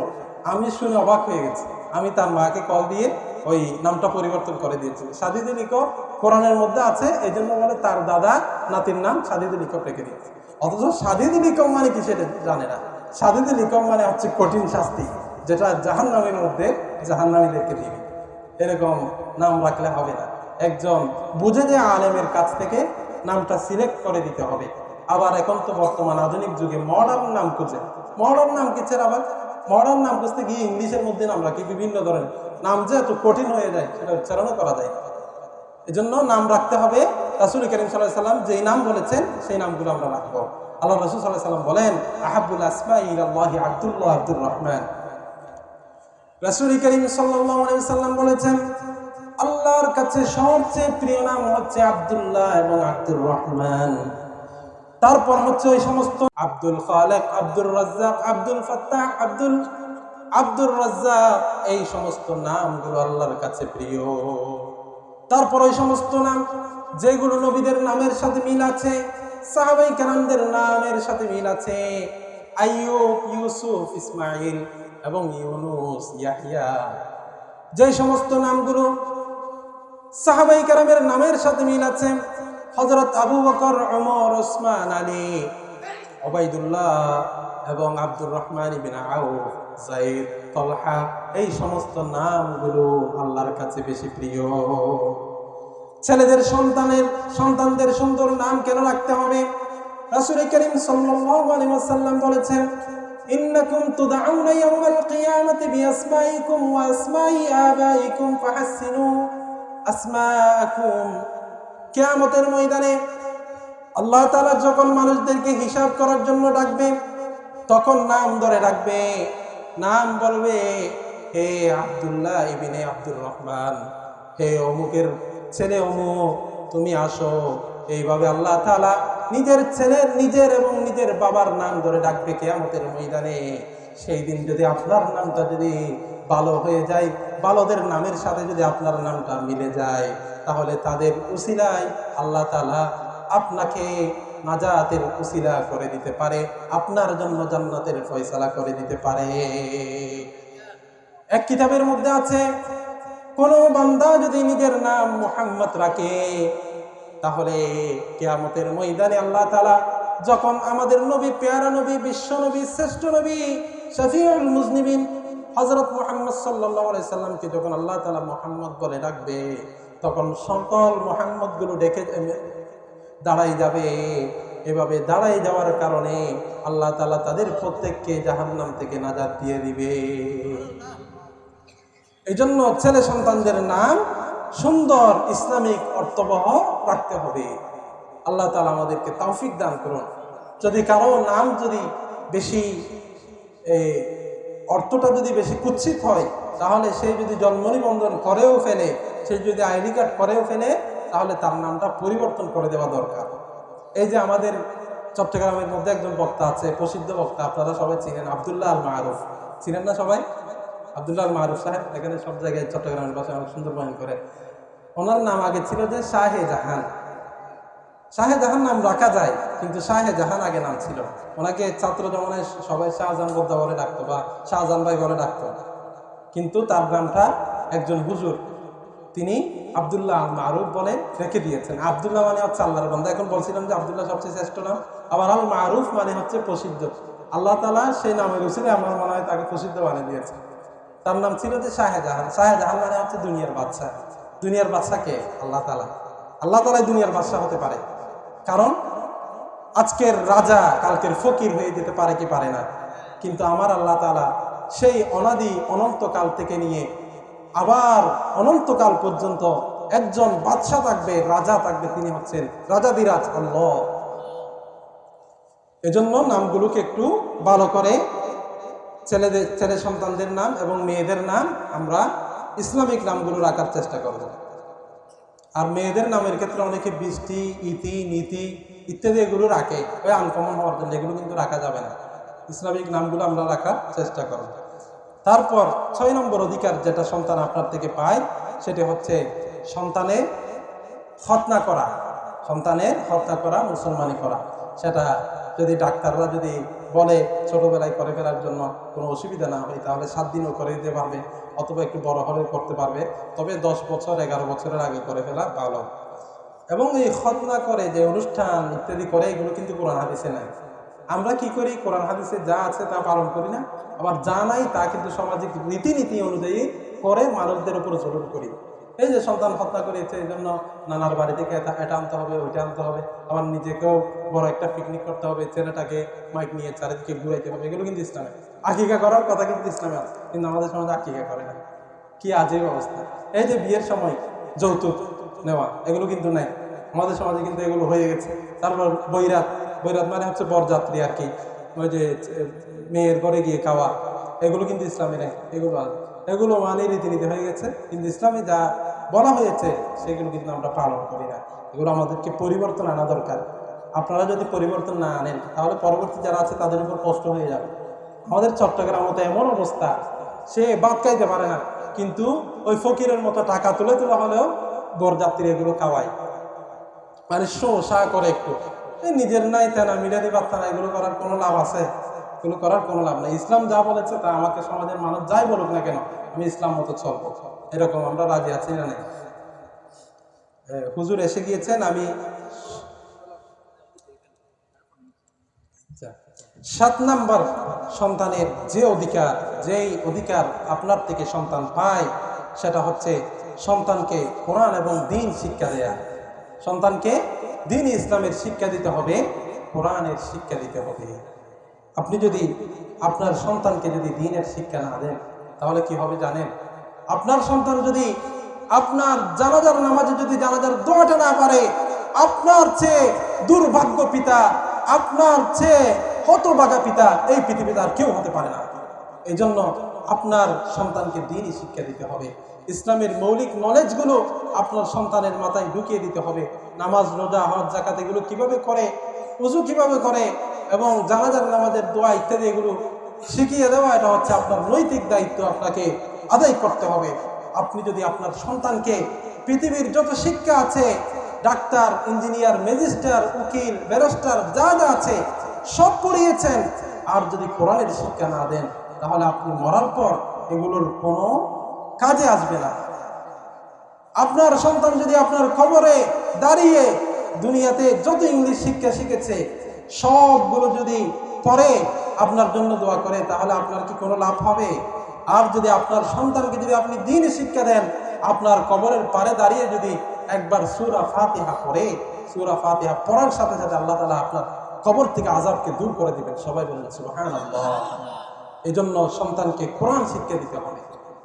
আমি শুনে অবাক হয়ে গেছি। আমি তার মাকে কল দিয়ে ওই নামটা পরিবর্তন করে দিয়েছি। সাদিদুল ইকব কোরআনের মধ্যে আছে, এই জন্য বলে তার দাদা নাতির নাম সাদিদুল ইকব রেখে দিয়েছে। অথচ সাদিদুল ইকব মানে কি সেটা জানে না। সাদিদুল ইকব মানে হচ্ছে কঠিন শাস্তি, যেটা জাহান্নামের মধ্যে জাহান্নামীদেরকে দিবে। এরকম নাম রাখলে হবে না। একজন বুঝে যে আলেমের কাছ থেকে নামটা সিলেক্ট করে দিতে হবে। আবার এখন তো বর্তমান আধুনিক যুগে মডার্ন নাম খুঁজে, মডার্ন নাম কিসের, আবার মডার্ন নাম খুঁজতে গিয়ে ইংলিশের মধ্যে নাম রাখি, বিভিন্ন ধরনের নাম যে এত কঠিন হয়ে যায় সেটা উচ্চারণও করা যায়। এজন্য নাম রাখতে হবে রাসূল করিম সাল্লাল্লাহু আলাইহি সাল্লাম যেই নাম বলেছেন সেই নামগুলো আমরা রাখবো। আল্লাহ রাসূল সাল্লাল্লাহু আলাইহি সাল্লাম বলেন, আহাব্বুল আসমাই ইলাল্লাহি আব্দুল্লাহ আব্দুর রহমান। রাসূল করিম সাল্লাল্লাহু আলাইহি সাল্লাম বলেছেন, আল্লাহর কাছে সবচেয়ে প্রিয় নাম হচ্ছে আব্দুল্লাহ এবং আব্দুর রহমান। তারপর হচ্ছে ওই সমস্ত আব্দুল খালেক, আব্দুর রাজ্জাক, আব্দুল ফাত্তাহ, আব্দুর রাজ্জাক, এই সমস্ত নামগুলো আল্লাহর কাছে প্রিয়। তারপর ওই সমস্ত নাম যেগুলো নবীদের নামের সাথে মিল আছে, সাহাবায়ে কেরামদের নামের সাথে মিল আছে, আইয়ুব, ইউসুফ, ইসমাইল এবং ইউনুস, ইয়াহইয়া, যে সমস্ত নামগুলো সাহাবায়ে কেরামের নামের সাথে মিল আছে, হযরত আবু বকর, ওমর, ওসমান, আলী, ওবাইদুল্লাহ এবং আব্দুর রহমান ইবনে আউফ, যায়েদ, তালহা, এই সমস্ত নামগুলো আল্লাহর কাছে বেশি প্রিয়। ছেলেদের সন্তানদের সুন্দর নাম কেন রাখতে হবে? রাসূল করিম সাল্লাল্লাহু আলাইহি ওয়াসাল্লাম বলেছেন, ইন্নাকুম তুদআউনা ইয়াওমাল কিয়ামাতি বিআসমাইকুম ওয়া আসমাই আবাইকুম ফাহাসসিনু আসমাআকুম। কিয়ামতের ময়দানে আল্লাহ তাআলা যখন মানুষদেরকে হিসাব করার জন্য ডাকবে, তখন নাম ধরে ডাকবে, নাম বলবে, হে আব্দুল্লাহ ইবনে আব্দুর রহমান, হে অমুকের ছেলে অমুক, তুমি আসো। এইভাবে আল্লাহ তাআলা নিজের ছেলের, নিজের এবং নিজের বাবার নাম ধরে ডাকবে কিয়ামতের ময়দানে। সেই দিন যদি আপনার নামটা যদি ভালো হয়ে যায়, ভালোদের নামের সাথে যদি আপনার নামটা মিলে যায়, তাহলে তাদের উসিলায় আল্লাহ তাআলা আপনাকে নাজাতের উসিলা করে দিতে পারে, আপনার জন্য জান্নাতের ফয়সালা করে দিতে পারে। এক কিতাবের মধ্যে আছে, কোন বান্দা যদি নিজের নাম মুহাম্মদ রাখে, তাহলে কিয়ামতের ময়দানে আল্লাহ তাআলা যখন আমাদের নবী, পেয়ারা নবী, বিশ্ব নবী, শ্রেষ্ঠ নবী, শফিউল মুজনিবিন হযরত মুহাম্মদ সাল্লাল্লাহু আলাইহি সাল্লামকে যখন আল্লাহ তাআলা মুহাম্মদ বলে ডাকবে, তখন সকল মুহাম্মদ গুলো ডেকে দাঁড়াই যাবে। এভাবে দাঁড়াই যাওয়ার কারণে আল্লাহ তাআলা তাদের প্রত্যেককে জাহান্নাম থেকে নাজাত দিয়ে দিবে। এই জন্য ছেলে সন্তানদের নাম সুন্দর, ইসলামিক অর্থবহ রাখতে হবে। আল্লাহ তাআলা আমাদেরকে তৌফিক দান করুন। যদি কারো নাম যদি বেশি এই অর্থটা যদি বেশি কুৎসিত হয়, তাহলে সে যদি জন্ম নিবন্ধন করেও ফেলে, সে যদি আইডি কার্ড করেও ফেলে, তাহলে তার নামটা পরিবর্তন করে দেওয়া দরকার। এই যে আমাদের চট্টগ্রামের মধ্যে একজন বক্তা আছে, প্রসিদ্ধ বক্তা, আপনারা সবাই চিনেন, আব্দুল্লাহ আল মারুফ। চিনেন না সবাই? আব্দুল্লাহ আল মারুফ সাহেব এখানে সব জায়গায় চট্টগ্রামের ভাষায় অনেক সুন্দর বয়ান করে। ওনার নাম আগে ছিল যে শাহজাহান। শাহজাহান নাম রাখা যায়, কিন্তু শাহজাহান আগে নাম ছিল। ওনাকে ছাত্র জমানায় সবাই শাহজাহান বোদ্ধা বলে ডাকতো বা শাহজাহান ভাই বলে ডাকতো, কিন্তু তার নামটা একজন হুজুর তিনি আব্দুল্লাহ আল মারুফ বলে রেখে দিয়েছেন। আব্দুল্লাহ মানে হচ্ছে আল্লাহর বান্দা। এখন বলছিলাম যে আব্দুল্লাহ সবচেয়ে শ্রেষ্ঠ নাম, আবার আল মারুফ মানে হচ্ছে প্রসিদ্ধ। আল্লাহ তাআলা সেই নামের উসিলায় আমার মনে হয় তাকে প্রসিদ্ধ বানিয়ে দিয়েছে। তার নাম ছিল যে শাহজাহান। শাহজাহান মানে হচ্ছে দুনিয়ার বাদশা। দুনিয়ার বাদশা কে? আল্লাহ তাআলা। আল্লাহ তাআলাই দুনিয়ার বাদশা হতে পারে, কারণ আজকের রাজা কালকের ফকির হয়ে যেতে পারে কি পারে না, কিন্তু আমার আল্লাহ তাআলা সেই অনাদি অনন্তকাল থেকে নিয়ে আবার অনন্তকাল পর্যন্ত একজন বাদশা থাকবে, রাজা থাকবে, তিনি হচ্ছেন রাজাদিরাজ আল্লাহ। এজন্য নামগুলোকে একটু ভালো করে ছেলে সন্তানদের নাম এবং মেয়েদের নাম আমরা ইসলামিক নামগুলো রাখার চেষ্টা করব। আর মেয়েদের নামের ক্ষেত্রে অনেকে বৃষ্টি, ইতি, নীতি ইত্যাদি এগুলো রাখে ওই আনকমন হওয়ার জন্য, এগুলো কিন্তু রাখা যাবে না। ইসলামিক নামগুলো আমরা রাখার চেষ্টা করব। তারপর 6 নম্বর অধিকার যেটা সন্তান আপনার থেকে পায়, সেটা হচ্ছে সন্তানের খতনা করা। সন্তানের খতনা করা, মুসলমানি করা। সেটা যদি ডাক্তাররা যদি বলে ছোটবেলায় করে ফেলার জন্য কোনো অসুবিধা না হয়, তাহলে 7 দিনও করে দিতে পারবে, অথবা একটু বড় হলে করতে পারবে, তবে 10 বছর 11 বছরের আগে করে ফেলা ভালো। এবং এই খতনা করে যে অনুষ্ঠান ইত্যাদি করে, এগুলো কিন্তু কোরআন হাদিসে নাই। আমরা কি করি? কোরআন হাদিসে যা আছে তা পালন করি না, আবার যা নাই তা কিন্তু সামাজিক রীতিনীতি অনুযায়ী করে মানুষদের উপর জরুর করি। এই যে সন্তান হত্যা করেছে, এই জন্য নানার বাড়ি থেকে এটা আনতে হবে, ওইটা আনতে হবে, আবার নিজেকেও বড় একটা পিকনিক করতে হবে, ছেলেটাকে মাইক নিয়ে চারিদিকে ঘুরাইতে হবে, এগুলো কিন্তু ইসলামে। আকিকা করার কথা কিন্তু ইসলামে আছে, কিন্তু আমাদের সমাজে আকিকা করে না। কি আজীব অবস্থা! এই যে বিয়ের সময় যৌতুক নেওয়া, এগুলো কিন্তু নাই আমাদের সমাজে, কিন্তু এগুলো হয়ে গেছে। তারপর বৈরাত, বৈরাত মানে হচ্ছে বরযাত্রী আর কি, ওই যে মেয়ের ঘরে গিয়ে খাওয়া, এগুলো কিন্তু ইসলামে নেই। এগুলো মানে রীতিনীতি হয়ে গেছে, কিন্তু ইসলামে যা বলা হয়েছে সেগুলো কিন্তু আমরা পালন করি না। এগুলো আমাদেরকে পরিবর্তন আনা দরকার। আপনারা যদি পরিবর্তন না আনেন, তাহলে পরবর্তী যারা আছে তাদের উপর কষ্ট হয়ে যাবে। আমাদের চট্টগ্রাম মতো এমন অবস্থা, সে ভাত খাইতে পারে না, কিন্তু ওই ফকিরের মতো টাকা তুলে তোলা হলেও বরযাত্রী এগুলো খাওয়ায়, মানে শোষা করে একটু। নিজের নাই তেনা মিলাদি বার্তা না, এগুলো করার কোনো লাভ আছে? এগুলো করার কোনো লাভ নেই। ইসলাম যা বলেছে তা আমাকে সমাজের মানুষ যাই বলুক না কেন, আমি ইসলাম মতো চলবো, এরকম আমরা রাজি আছি না? নেই। হুজুর এসে গিয়েছেন, আমি 7 নম্বর সন্তানের যে অধিকার, যেই অধিকার আপনার থেকে সন্তান পায়, সেটা হচ্ছে সন্তানকে কোরআন এবং দ্বীন শিক্ষা দেয়া। সন্তানকে দ্বীন ইসলামের শিক্ষা দিতে হবে, কোরআনের শিক্ষা দিতে হবে। আপনি যদি আপনার সন্তানকে যদি দ্বীনের শিক্ষা না দেন, তাহলে কি হবে জানেন? আপনার সন্তান যদি আপনার জানাজার নামাজে যদি জানাজার দোয়াটা না পারে, আপনার চেয়ে দুর্ভাগ্য পিতা, আপনার চেয়ে হতভাগা পিতা এই পৃথিবীতে আর কেউ হতে পারে না। এই জন্য আপনার সন্তানকে দ্বীনি শিক্ষা দিতে হবে। ইসলামের মৌলিক নলেজগুলো আপনার সন্তানের মাথায় ঢুকিয়ে দিতে হবে। নামাজ, রোজা, হজ, যাকাত এগুলো কিভাবে করে, ওযু কিভাবে করে, এবং জানাজার নামাজের দোয়া ইত্যাদি এগুলো শিখিয়ে দেওয়া, এটা হচ্ছে আপনার নৈতিক দায়িত্ব, আপনাকে আদায় করতে হবে। আপনি যদি আপনার সন্তানকে পৃথিবীর যত শিক্ষা আছে, ডাক্তার, ইঞ্জিনিয়ার, ম্যাজিস্ট্রেট, উকিল, ব্যারিস্টার যা যা আছে সব পড়িয়েছেন, আর যদি কোরআনের শিক্ষা না দেন, তাহলে আপনি মরার পর এগুলোর কোনো কাজে আসবে না। আপনার সন্তান যদি আপনার কবরে দাঁড়িয়ে দুনিয়াতে যত ইংলিশ শিক্ষা শিখেছে সবগুলো যদি পড়ে আপনার জন্য দোয়া করে, তাহলে আপনার কি কোনো লাভ হবে? আর যদি আপনার সন্তানকে যদি আপনি দ্বীনি শিক্ষা দেন, আপনার কবরের পারে দাঁড়িয়ে যদি একবার সূরা ফাতিহা পড়ে, সূরা ফাতিহা পড়ার সাথে সাথে আল্লাহ তাআলা আপনার কবর থেকে আযাবকে দূর করে দিবেন। সবাই বলেন সুবহানাল্লাহ। এই জন্য সন্তানকে কোরআন শিক্ষা দিতে হবে।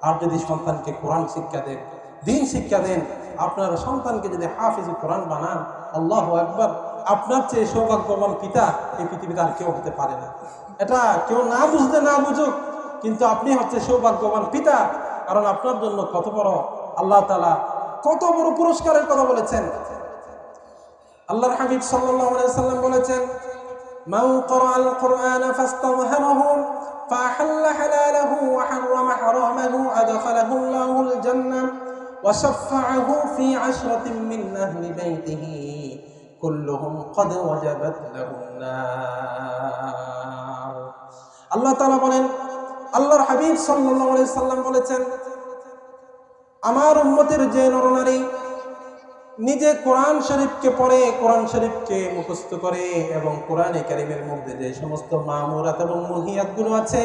আর যদি সন্তানকে কোরআন শিক্ষা দেন, দ্বীন শিক্ষা দেন, আপনার সন্তানকে যদি হাফিজ কোরআন বানান, আল্লাহু আকবার, আপনার চেয়ে সৌভাগ্যবান পিতা এই পৃথিবীতে আর কেউ হতে পারে না। এটা কেউ না বুঝতে না বুঝুক, কিন্তু আপনি হচ্ছে সৌভাগ্যবান পিতা, কারণ আপনার জন্য কত বড় আল্লাহ তাআলা কত বড় পুরস্কারের কথা বলেছেন। আল্লাহর হাবিব সাল্লাল্লাহু আলাইহি ওয়াসাল্লাম বলেছেন, মান ক্বরাআল কুরআনা ফাস্তাযহারাহু ফাহাল্লা হালালাহু ওয়া হাররামা হারামাহু আদখালাহু আল্লাহুল জান্নাহ ওয়া শাফাআহু ফি 'আশরাতিন মিন আহলি বাইতিহি কুল্লুহুম ক্বাদ ওয়াজাবাত লাহুন নার। আল্লাহ তাআলা বলেন, আল্লাহর হাবিব সাল্লাল্লাহু আলাইহি ওয়াসাল্লাম বলেছেন, আমার উম্মতের যে নরনারী নিজে কোরআন শরীফকে পড়ে, কোরআন শরীফকে মুখস্থ করে এবং কোরআনে কারীমের মধ্যে যে সমস্ত মামুরাত এবং মুনহিয়াতগুলো আছে,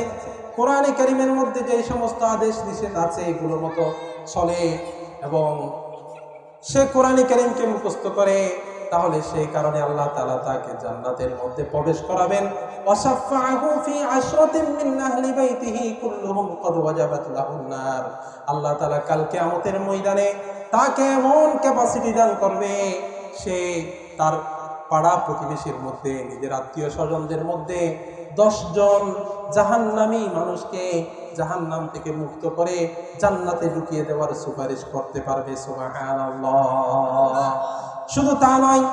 কোরআনে কারীমের মধ্যে যে সমস্ত আদেশ নিষেধ আছে এগুলোর মতো চলে এবং সে কোরআনে কারীমকে মুখস্থ করে, তাহলে সেই কারণে আল্লাহ তাআলা তাকে জান্নাতের মধ্যে প্রবেশ করাবেন। ওয়াশাফাআহু ফি 'আশরাতিন মিন আহলি বাইতিহি কুল্লুহুম ক্বাদ ওয়াজাবাত লাহুন নার। আল্লাহ তাআলা কাল কিয়ামতের ময়দানে তাকে এমন ক্যাপাসিটি দান করবে, সে তার পাড়া প্রতিবেশীর মধ্যে, নিজের আত্মীয় স্বজনদের মধ্যে 10 জন জাহান্নামী মানুষকে জাহান্নাম থেকে মুক্ত করে জান্নাতে ঢুকিয়ে দেওয়ার সুপারিশ করতে পারবে। সুবহানাল্লাহ। শুধু তা নয়,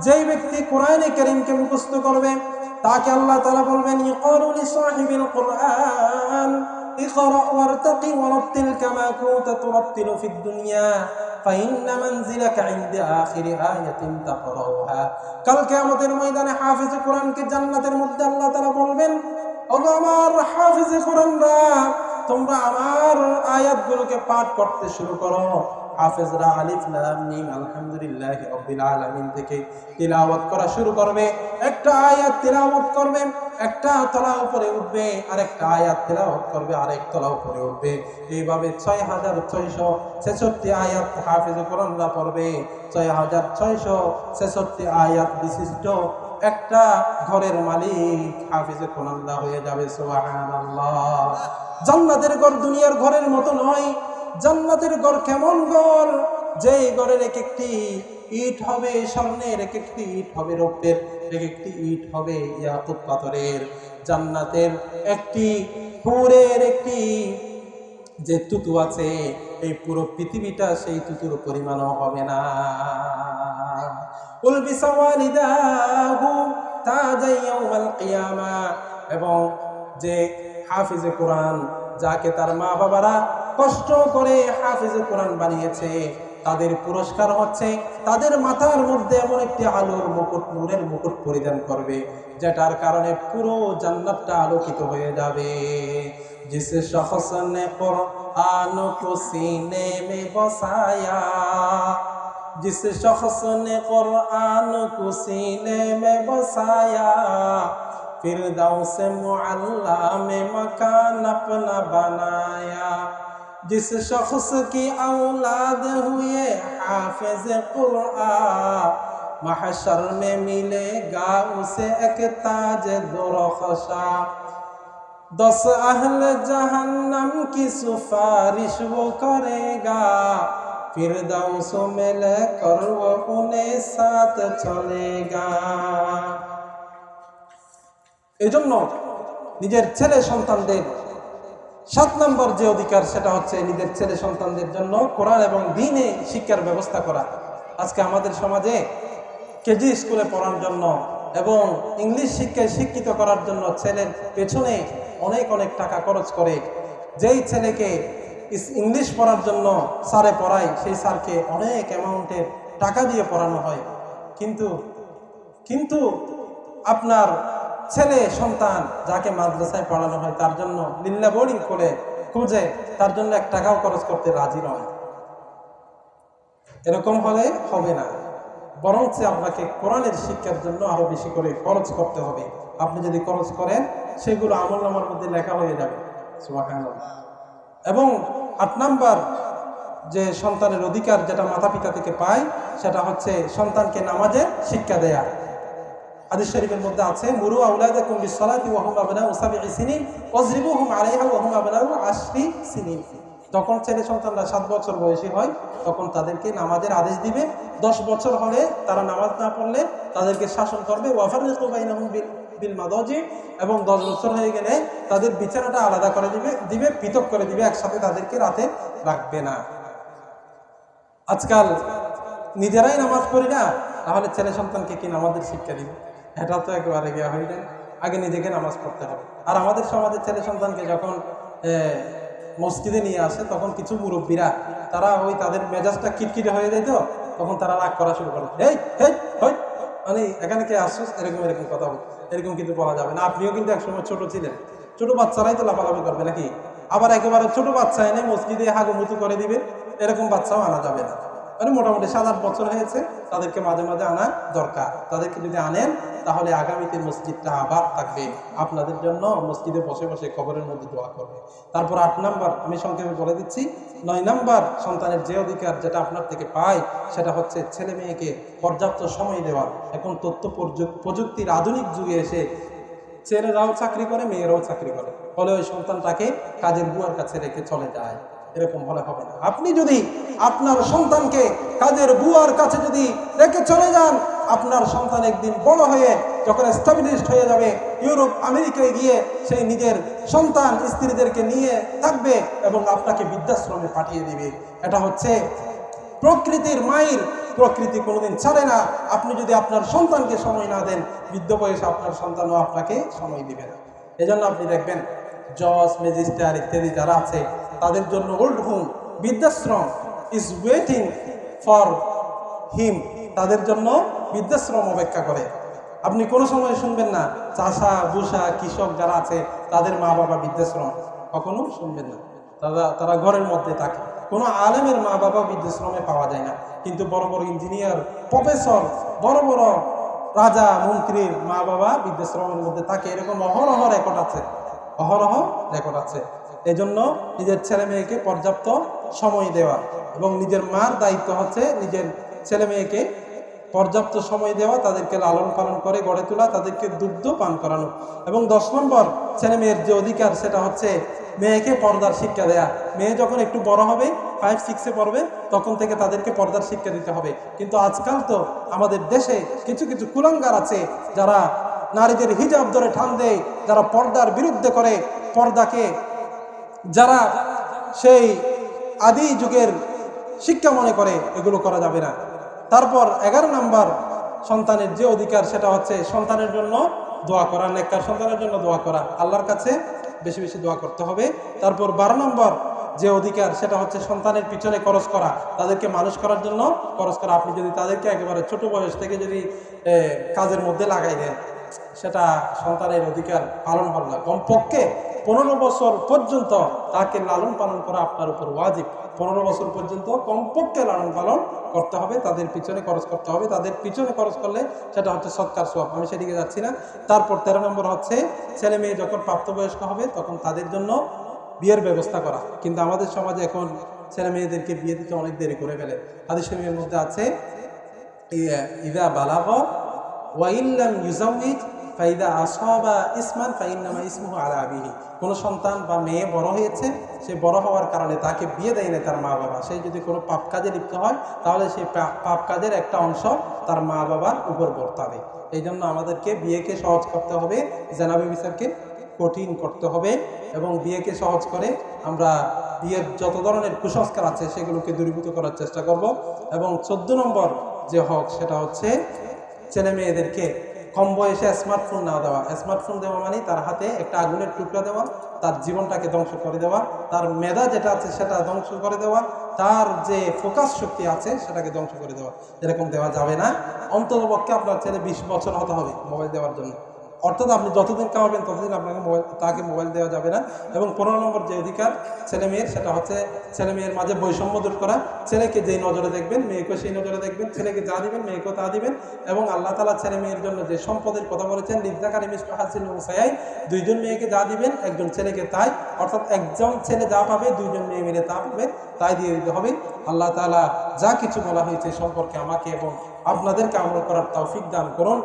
যেই ব্যক্তি কোরআনে কারীমকে মুখস্থ করবে তাকে আল্লাহ তাআলা বলবেন, ইকরাউ লিসাহিবিল কুরআন ইকরা ওয়ারতাকি ওয়ারাত্তিল কামা কুনতা তুরাত্তিলু ফিদ দুনিয়া ফাইন্না মানজিলাকা ইনদা আখিরি আয়াতিন তাকরাউহা। কাল কিয়ামতের ময়দানে হাফেজে কোরআনকে জান্নাতের মধ্যে আল্লাহ তাআলা বলবেন, ওগো আমার হাফেজে কোরআনরা, তোমরা আমার আয়াতগুলোকে পাঠ করতে শুরু করো। হাফেজরা আলিফ লাম মিম আলহামদুলিল্লাহি রাব্বিল আলামিন থেকে তিলাওয়াত করা শুরু করবে। একটা আয়াত তিলাওয়াত করবে, একটা তলা উপরে উঠবে, আরেকটা আয়াত তিলাওয়াত করবে, আরেক তলা উপরে উঠবে। এইভাবে 6666 আয়াত হাফেজে কোরআনরা পড়বে। 6666 আয়াত বিশিষ্ট একটা ঘরের মালিক হাফেজে কোরআনরা হয়ে যাবে। সুবহানাল্লাহ। জান্নাতের ঘর দুনিয়ার ঘরের মতো নয়। জান্নাতের ঘর কেমন ঘর? যেই ঘরের এক একটি ইট হবে স্বর্ণের, এক একটি ইট হবে রৌপ্যের, এক একটি ইট হবে ইয়াকুত পাথরের। জান্নাতের একটি হুরের একটি যে তুতু আছে, এই পুরো পৃথিবীটা সেই তুতুর পরিমাণও হবে না। উলবিসা ওয়ালিদাহু তাজাই ইয়াউমাল কিয়ামা। এবং যে হাফিজে কোরআন, যাকে তার মা বাবারা কষ্ট করে হাফিজে কোরআন বানিয়েছে, তাদের পুরস্কার হচ্ছে তাদের মাথার মধ্যে এমন একটি আলোর মুকুট, নূরের মুকুট পরিধান করবে, যেটার কারণে পুরো জান্নাতটা আলোকিত হয়ে যাবে। जिस शख्स ने कुरान को सीने में बसाया, जिस शख्स ने कुरान को सीने में बसाया, फिरदौस मुअल्ला में मकान अपना बनाया। जिस शख्स की औलाद हुए हाफिज कुरान, महशर में मिलेगा उसे एक ताज दुरख्शा। 10 अहल जहन्नम की सिफारिश वो करेगा, फिरदौस में लेकर वो उन्हें साथ चलेगा। এজন্য নিজের ছেলে সন্তানদের 7 নম্বর যে অধিকার, সেটা হচ্ছে নিজের ছেলে সন্তানদের জন্য কোরআন এবং দ্বীনে শিক্ষার ব্যবস্থা করা। আজকে আমাদের সমাজে কেজি স্কুলে পড়ার জন্য এবং ইংলিশ শিক্ষায় শিক্ষিত করার জন্য ছেলের পেছনে অনেক অনেক টাকা খরচ করে। যেই ছেলেকে ইংলিশ পড়ার জন্য স্যারে পড়ায়, সেই স্যারকে অনেক অ্যামাউন্টের টাকা দিয়ে পড়ানো হয়। কিন্তু আপনার ছেলে সন্তান যাকে মাদ্রাসায় পড়ানো হয়, তার জন্য লিল্লা বোর্ডিং করে খুঁজে তার জন্য 1 টাকাও খরচ করতে রাজি নয়। এরকম হলে হবে না, বরঞ্চ আপনাকে কোরআনের শিক্ষার জন্য আরো বেশি করে খরচ করতে হবে। আপনি যদি খরচ করেন, সেগুলো আমলনামার মধ্যে লেখা হয়ে যাবে। সুবহানাল্লাহ। এবং 8 নাম্বার যে সন্তানের অধিকার, যেটা মাতা পিতা থেকে পায়, সেটা হচ্ছে সন্তানকে নামাজে শিক্ষা দেয়া। হাদিস শরীফের মধ্যে আছে, মুরু আওলাদাকুম বিসসালাতি ওয়া হুম আবনাউ 7 সিনিন ওয়াজরিবুহুম আলাইহা ওয়া হুম আবনাউ 10 সিনিন। তখন ছেলে সন্তানরা 7 বছর বয়সী হয়, তখন তাদেরকে নামাজের আদেশ দিবে। 10 বছর হলে তারা নামাজ না পড়লে তাদেরকে শাসন করবে, ওয়াফাররিকু বাইনাহুম বিল মাদাজি, এবং 10 বছর হয়ে গেলে তাদের বিছানাটা আলাদা করে দিবে, পৃথক করে দিবে, একসাথে তাদেরকে রাতে রাখবে না। আজকাল নিজেরাই নামাজ পড়ি না, তাহলে ছেলে সন্তানকে কি নামাজের শিক্ষা দিবে? এটা তো একেবারে গিয়া হয়ে যায়। আগে নিজেকে নামাজ পড়তে হবে। আর আমাদের সমাজের ছেলে সন্তানকে যখন মসজিদে নিয়ে আসে, তখন কিছু মুরব্বীরা তারা ওই তাদের মেজাজটা কিটকিটে হয়ে যায়, তো তখন তারা রাগ করা শুরু করে, হেই হেই হই, মানে এখানে কে আসছিস, এরকম এরকম কথা বল। এরকম কিন্তু বলা যাবে না। আপনিও কিন্তু একসময় ছোট ছিলেন, ছোট বাচ্চারাই তো লাফালাফি করবে নাকি? আবার একেবারে ছোট বাচ্চা এনে মসজিদে হাগুমুতু করে দিবে, এরকম বাচ্চাও আনা যাবে না। মানে মোটামুটি 7-8 বছর হয়েছে, তাদেরকে মাঝে মাঝে আনা দরকার। তাদেরকে যদি আনেন, তাহলে আগামীতে মসজিদটা আবার থাকবে, আপনাদের জন্য মসজিদে বসে বসে কবরের মধ্যে দোয়া করবে। তারপর 8 নাম্বার আমি সংক্ষেপে বলে দিচ্ছি। 9 নাম্বার সন্তানের যে অধিকার যেটা আপনার থেকে পায়, সেটা হচ্ছে ছেলে মেয়েকে পর্যাপ্ত সময় দেওয়া। এখন তথ্য প্রযুক্তির আধুনিক যুগে এসে ছেলেরাও চাকরি করে, মেয়েরাও চাকরি করে, ফলে ওই সন্তানটাকে কাজের বুয়ার কাছে রেখে চলে যায়। এরকম হলে হবে না। আপনি যদি আপনার সন্তানকে কাজের বুয়ার কাছে যদি রেখে চলে যান, আপনার সন্তান একদিন বড় হয়ে যখন এস্টাবলিশড হয়ে যাবে, ইউরোপ আমেরিকায় গিয়ে সেই নিজের সন্তান স্ত্রীদেরকে নিয়ে থাকবে এবং আপনাকে বৃদ্ধাশ্রমে পাঠিয়ে দিবে। এটা হচ্ছে প্রকৃতির মায়ের। প্রকৃতি কোনোদিন ছাড়ে না। আপনি যদি আপনার সন্তানকে সময় না দেন, বৃদ্ধ বয়সে আপনার সন্তানও আপনাকে সময় দিবে না। এজন্য আপনি দেখবেন জজ, ম্যাজিস্ট্রেট ইত্যাদি যারা আছে, তাদের জন্য ওল্ড হোম, বৃদ্ধাশ্রম ইজ ওয়েটিং ফর হিম। তাদের জন্য বৃদ্ধাশ্রম অপেক্ষা করে। আপনি কোনো সময় শুনবেন না চাষা বুষা কৃষক যারা আছে তাদের মা বাবা বৃদ্ধাশ্রম, কখনো শুনবেন না। তারা ঘরের মধ্যে থাকে। কোনো আলেমের মা বাবা বৃদ্ধাশ্রমে পাওয়া যায় না, কিন্তু বড় বড় ইঞ্জিনিয়ার, প্রফেসর, বড় বড় রাজা মন্ত্রীর মা বাবা বৃদ্ধাশ্রমের মধ্যে থাকে। এরকম অহরহ রেকর্ড আছে, অহরহ রেকর্ড আছে। এই জন্য নিজের ছেলে মেয়েকে পর্যাপ্ত সময় দেওয়া, এবং নিজের মার দায়িত্ব হচ্ছে নিজের ছেলে মেয়েকে পর্যাপ্ত সময় দেওয়া, তাদেরকে লালন পালন করে গড়ে তোলা, তাদেরকে দুগ্ধ পান করানো। এবং 10 নম্বর ছেলে মেয়ের যে অধিকার, সেটা হচ্ছে মেয়েকে পর্দার শিক্ষা দেয়া। মেয়ে যখন একটু বড় হবে, 5-6-এ পড়বে, তখন থেকে তাদেরকে পর্দার শিক্ষা দিতে হবে। কিন্তু আজকাল তো আমাদের দেশে কিছু কিছু কুলাঙ্গার আছে, যারা নারীদের হিজাব ধরে টান দেয়, যারা পর্দার বিরুদ্ধে করে, পর্দাকে যারা সেই আদি যুগের শিক্ষা মনে করে, এগুলো করা যাবে না। তারপর 11 নাম্বার সন্তানের যে অধিকার, সেটা হচ্ছে সন্তানের জন্য দোয়া করা, নেককার সন্তানের জন্য দোয়া করা, আল্লাহর কাছে বেশি বেশি দোয়া করতে হবে। তারপর 12 নম্বর যে অধিকার, সেটা হচ্ছে সন্তানের পিছনে খরচ করা, তাদেরকে মানুষ করার জন্য খরচ করা। আপনি যদি তাদেরকে একেবারে ছোট বয়স থেকে যদি কাজের মধ্যে লাগাই দেন, সেটা সন্তানের অধিকার পালন হবে না। কমপক্ষে 15 বছর পর্যন্ত তাকে লালন পালন করা আপনার উপর ওয়াজিব। 15 বছর পর্যন্ত কমপক্ষে লালন পালন করতে হবে, তাদের পিছনে খরচ করতে হবে। তাদের পিছনে খরচ করলে সেটা হচ্ছে সৎকার সওয়াব। আমি সেদিকে যাচ্ছি না। তারপর 13 নম্বর হচ্ছে ছেলে মেয়ে যখন প্রাপ্তবয়স্ক হবে, তখন তাদের জন্য বিয়ের ব্যবস্থা করা। কিন্তু আমাদের সমাজে এখন ছেলে মেয়েদেরকে বিয়ে দিতে অনেক দেরি করে ফেলে। হাদিস শরীফের মধ্যে আছে, ইযা বালাগ ওয়া ইল্লাম ইউজাউইজ ফাইদা আসাবা ইসমান ফাইন্নামা ইসমুহু আলা আবিহি। কোনো সন্তান বা মেয়ে বড় হয়েছে, সে বড় হওয়ার কারণে তাকে বিয়ে দেয় না তার মা বাবা, সে যদি কোনো পাপ কাজে লিপ্ত হয়, তাহলে সেই পাপ কাজের একটা অংশ তার মা বাবার উপর বর্তাবে। এই জন্য আমাদেরকে বিয়েকে সহজ করতে হবে, জেনাবি বিচারকে কঠিন করতে হবে, এবং বিয়েকে সহজ করে আমরা বিয়ের যত ধরনের কুসংস্কার আছে সেগুলোকে দূরীভূত করার চেষ্টা করব। এবং 14 নম্বর যে হক, সেটা হচ্ছে ছেলে মেয়েদেরকে কম বয়সে স্মার্টফোন না দেওয়া। স্মার্টফোন দেওয়া মানে তার হাতে একটা আগুনের টুকরা দেওয়া, তার জীবনটাকে ধ্বংস করে দেওয়া, তার মেধা যেটা আছে সেটা ধ্বংস করে দেওয়া, তার যে ফোকাস শক্তি আছে সেটাকে ধ্বংস করে দেওয়া। এরকম দেওয়া যাবে না। অন্ততপক্ষে আপনার ছেলে 20 বছর হতে হবে মোবাইল দেওয়ার জন্য। অর্থাৎ আপনি যতদিন কামাবেন ততদিন আপনাকে তাকে মোবাইল দেওয়া যাবে না। এবং 15 নম্বর যে অধিকার ছেলে মেয়ের, সেটা হচ্ছে ছেলে মেয়ের মাঝে বৈষম্য দূর করা। ছেলেকে যেই নজরে দেখবেন, মেয়েকেও সেই নজরে দেখবেন। ছেলেকে যা দিবেন, মেয়েকেও তা দিবেন। এবং আল্লাহ তাআলা ছেলে মেয়ের জন্য যে সম্পদের কথা বলেছেন, লিযযাকারি মিসলু হায্জিল উনসায়াইন, 2 জন মেয়েকে যা দিবেন, একজন ছেলেকে তাই। অর্থাৎ একজন ছেলে যা পাবে, 2 জন মেয়ে মিলে তা পাবে, তাই দিয়ে দিতে হবে। আল্লাহ তাআলা যা কিছু বলা হয়েছে সম্পর্কে আমাকে এবং আপনাদেরকে আমল করার তৌফিক দান করুন।